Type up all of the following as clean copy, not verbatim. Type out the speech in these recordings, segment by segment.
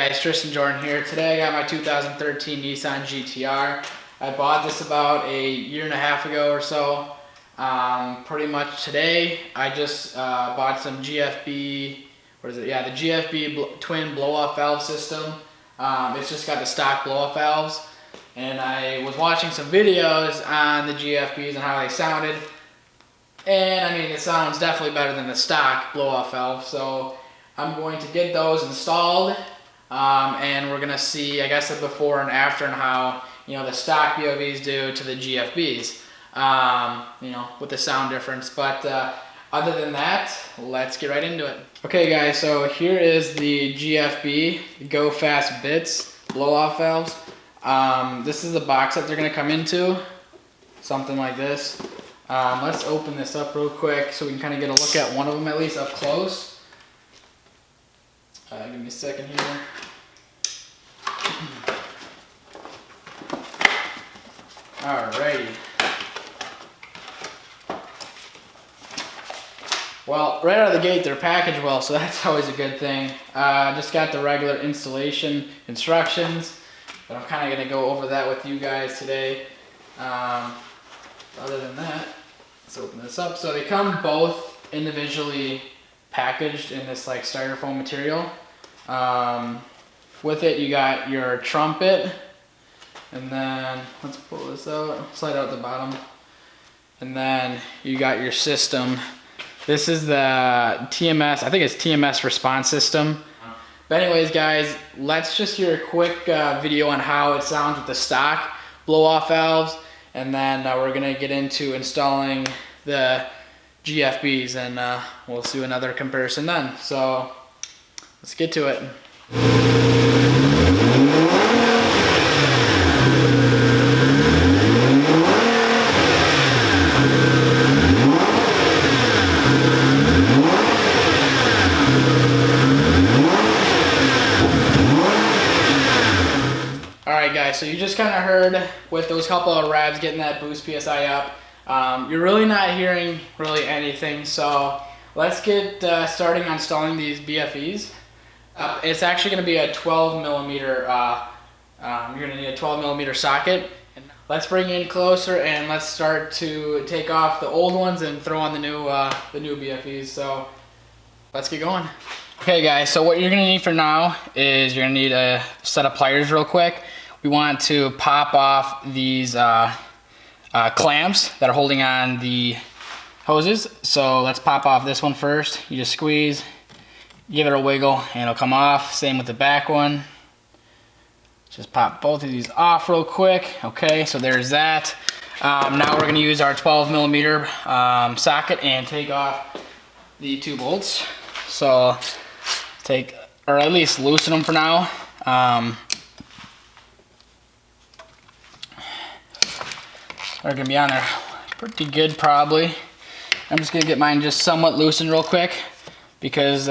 guys, Tristan Jordan here. Today I got my 2013 Nissan GTR. I bought this about a year and a half ago or so. Pretty much today I just bought some GFB, the GFB twin blow-off valve system. It's just got the stock blow-off valves. And I was watching some videos on the GFBs and how they sounded. And I mean, it sounds definitely better than the stock blow-off valve. So I'm going to get those installed, and we're gonna see, I guess, the before and after and how, the stock BOVs do to the GFBs, with the sound difference. But other than that, let's get right into it. Okay guys, so here is the GFB, Go Fast Bits blow-off valves. This is the box that they're gonna come into, something like this. Let's open this up real quick so we can kind of get a look at one of them at least up close. Give me a second here. Alrighty. Well, right out of the gate they're packaged well, so that's always a good thing. Just got the regular installation instructions, but I'm kind of going to go over that with you guys today. Other than that, let's open this up. So they come both individually packaged in this like styrofoam material. With it you got your trumpet, and then let's pull this out, slide out the bottom, and then you got your system. This is the TMS, I think it's TMS Respons system. But anyways guys, let's just hear a quick video on how it sounds with the stock blow-off valves, and then we're gonna get into installing the GFBs, and we'll do another comparison then. So let's get to it. Alright guys, so you just kind of heard with those couple of revs getting that boost PSI up. You're really not hearing really anything, so let's get starting on installing these BFEs. It's actually going to be a 12 millimeter, you're going to need a 12 millimeter socket. Let's bring in closer and let's start to take off the old ones and throw on the new BFEs. So let's get going. Okay guys, so what you're going to need for now is you're going to need a set of pliers real quick. We want to pop off these clamps that are holding on the hoses. So let's pop off this one first. You just squeeze, give it a wiggle, and it'll come off. Same with the back one. Just pop both of these off real quick. Okay, so there's that. Now we're gonna use our 12 millimeter socket and take off the 2 bolts. So take, or at least loosen them for now. They're gonna be on there pretty good probably. I'm just gonna get mine just somewhat loosened real quick, because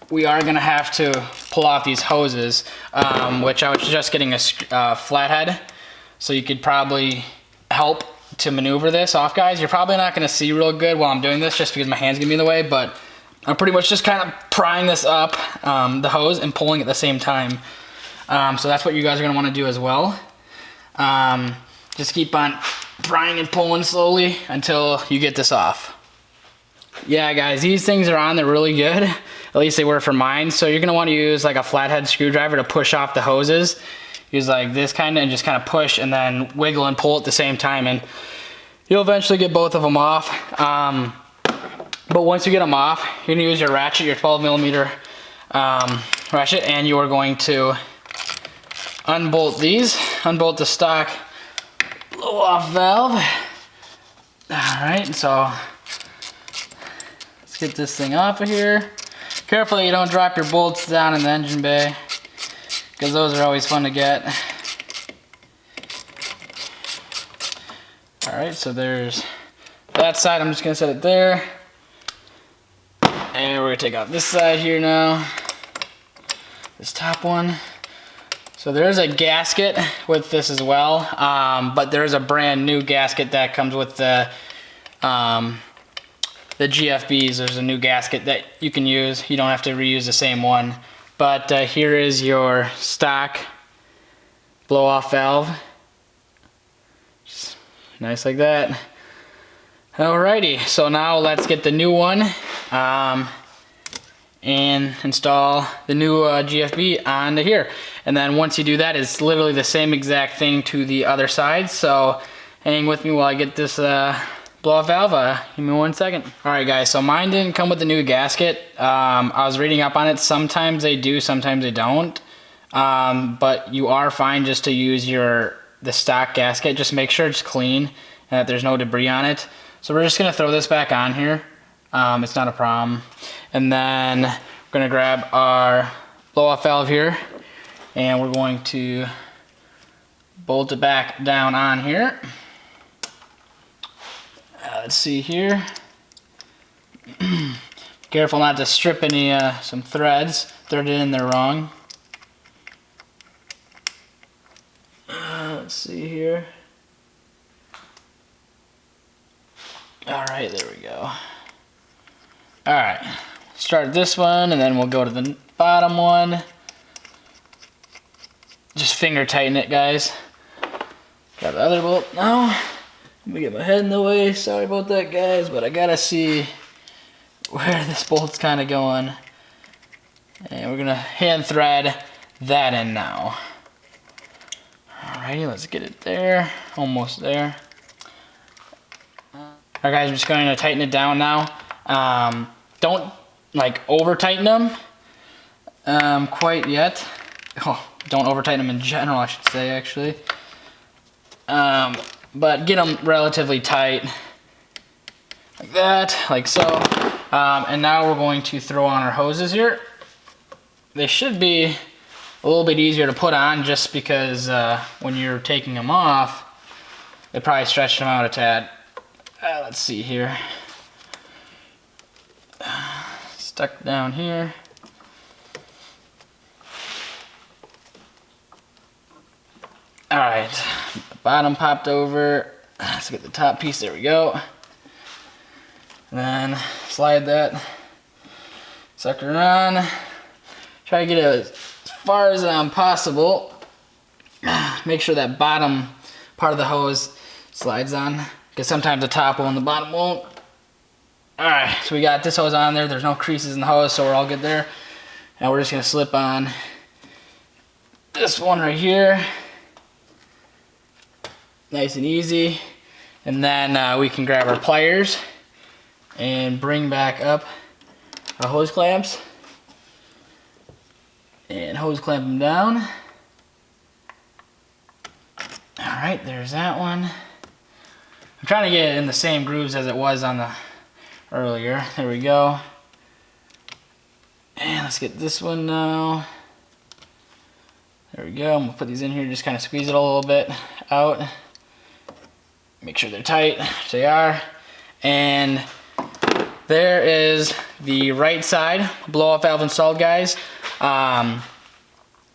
we are gonna have to pull off these hoses, which I was just getting a flathead, so you could probably help to maneuver this off, guys. You're probably not gonna see real good while I'm doing this just because my hand's gonna be in the way, but I'm pretty much just kind of prying this up, the hose, and pulling at the same time. So that's what you guys are gonna wanna do as well. Just keep on prying and pulling slowly until you get this off. Yeah guys, these things are on, they're really good. At least they were for mine. So you're gonna want to use like a flathead screwdriver to push off the hoses. Use like this kind of, and just kind of push and then wiggle and pull at the same time, and you'll eventually get both of them off. But once you get them off, you're gonna use your ratchet, your 12 millimeter ratchet, and you are going to unbolt these, unbolt the stock blow-off valve. Alright, so let's get this thing off of here. Carefully you don't drop your bolts down in the engine bay, because those are always fun to get. Alright, so there's that side. I'm just going to set it there. And we're going to take out this side here now. This top one. So there's a gasket with this as well, but there's a brand new gasket that comes with the GFBs. There's a new gasket that you can use. You don't have to reuse the same one. but here is your stock blow-off valve. Just nice like that. Alrighty, so now let's get the new one and install the new GFB onto here. And then once you do that, it's literally the same exact thing to the other side. So hang with me while I get this blow-off valve. Give me 1 second. Alright guys, so mine didn't come with the new gasket. I was reading up on it. Sometimes they do, sometimes they don't. But you are fine just to use the stock gasket. Just make sure it's clean and that there's no debris on it. So we're just gonna throw this back on here. It's not a problem. And then we're gonna grab our blow-off valve here and we're going to bolt it back down on here. Let's see here. Careful not to strip any some threads, thread it in there wrong. Let's see here. Alright, there we go. Alright, start this one and then we'll go to the bottom one. Just finger tighten it, guys. Grab the other bolt now. Let me get my head in the way. Sorry about that, guys, but I gotta see where this bolt's kind of going. And we're gonna hand thread that in now. Alrighty, let's get it there. Almost there. Alright guys, I'm just going to tighten it down now. Don't like over tighten them quite yet. Oh, don't over tighten them in general, I should say, actually. But get them relatively tight, like that, like so. And now we're going to throw on our hoses here. They should be a little bit easier to put on just because when you're taking them off, they probably stretched them out a tad. Let's see here. Stuck down here. Alright, the bottom popped over. Let's get the top piece, there we go. And then slide that sucker on. Try to get it as far as possible. Make sure that bottom part of the hose slides on, because sometimes the top will and the bottom won't. Alright, so we got this hose on there. There's no creases in the hose, so we're all good there. Now we're just going to slip on this one right here. Nice and easy. And then we can grab our pliers and bring back up our hose clamps. And hose clamp them down. Alright, there's that one. I'm trying to get it in the same grooves as it was on the earlier. There we go. And let's get this one now. There we go. I'm gonna put these in here, just kind of squeeze it a little bit out. Make sure they're tight, which they are. And there is the right side blow-off valve installed, guys.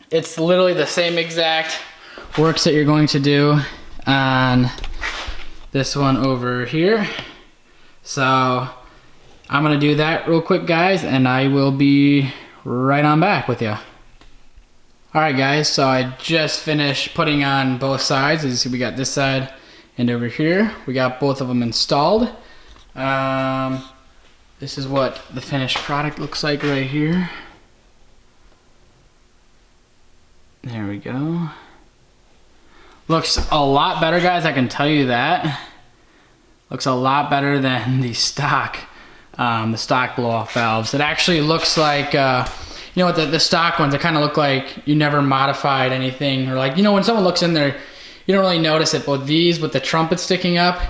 It's literally the same exact works that you're going to do on this one over here. So I'm gonna do that real quick, guys, and I will be right on back with you. Alright guys, so I just finished putting on both sides. As you see, we got this side and over here. We got both of them installed. This is what the finished product looks like right here. There we go. Looks a lot better, guys, I can tell you that. Looks a lot better than the stock blow-off valves. It actually looks like, you know what, the stock ones, they kind of look like you never modified anything. Or like, you know, when someone looks in there, you don't really notice it, but these with the trumpet sticking up,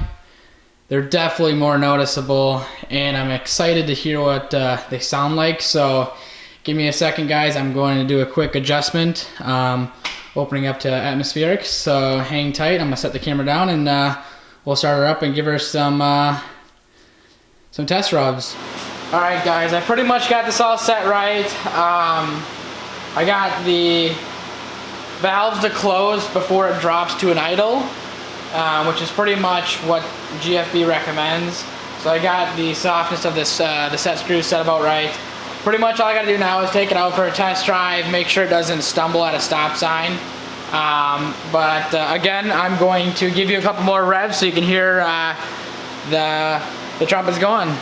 they're definitely more noticeable, and I'm excited to hear what they sound like. So give me a second, guys. I'm going to do a quick adjustment, opening up to atmospheric. So hang tight. I'm gonna set the camera down, and we'll start her up and give her some test rubs. All right, guys. I pretty much got this all set right. I got the valves to close before it drops to an idle, which is pretty much what GFB recommends. So I got the softness of this the set screws set about right. pretty much all I gotta do now is take it out for a test drive, make sure it doesn't stumble at a stop sign. Again, I'm going to give you a couple more revs so you can hear the trumpets going.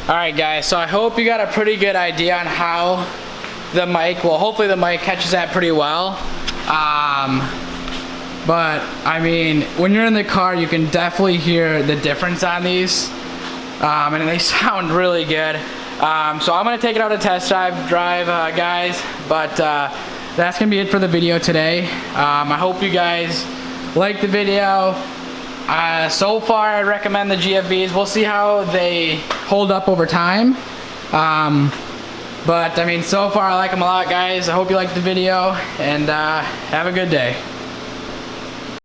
Alright guys, so I hope you got a pretty good idea on how the mic, well hopefully the mic catches that pretty well. But I mean, when you're in the car you can definitely hear the difference on these. And they sound really good. So I'm going to take it out to test drive guys, but that's going to be it for the video today. I hope you guys liked the video. So far I recommend the GFBs. We'll see how they hold up over time. But I mean, so far I like them a lot guys. I hope you liked the video, and have a good day.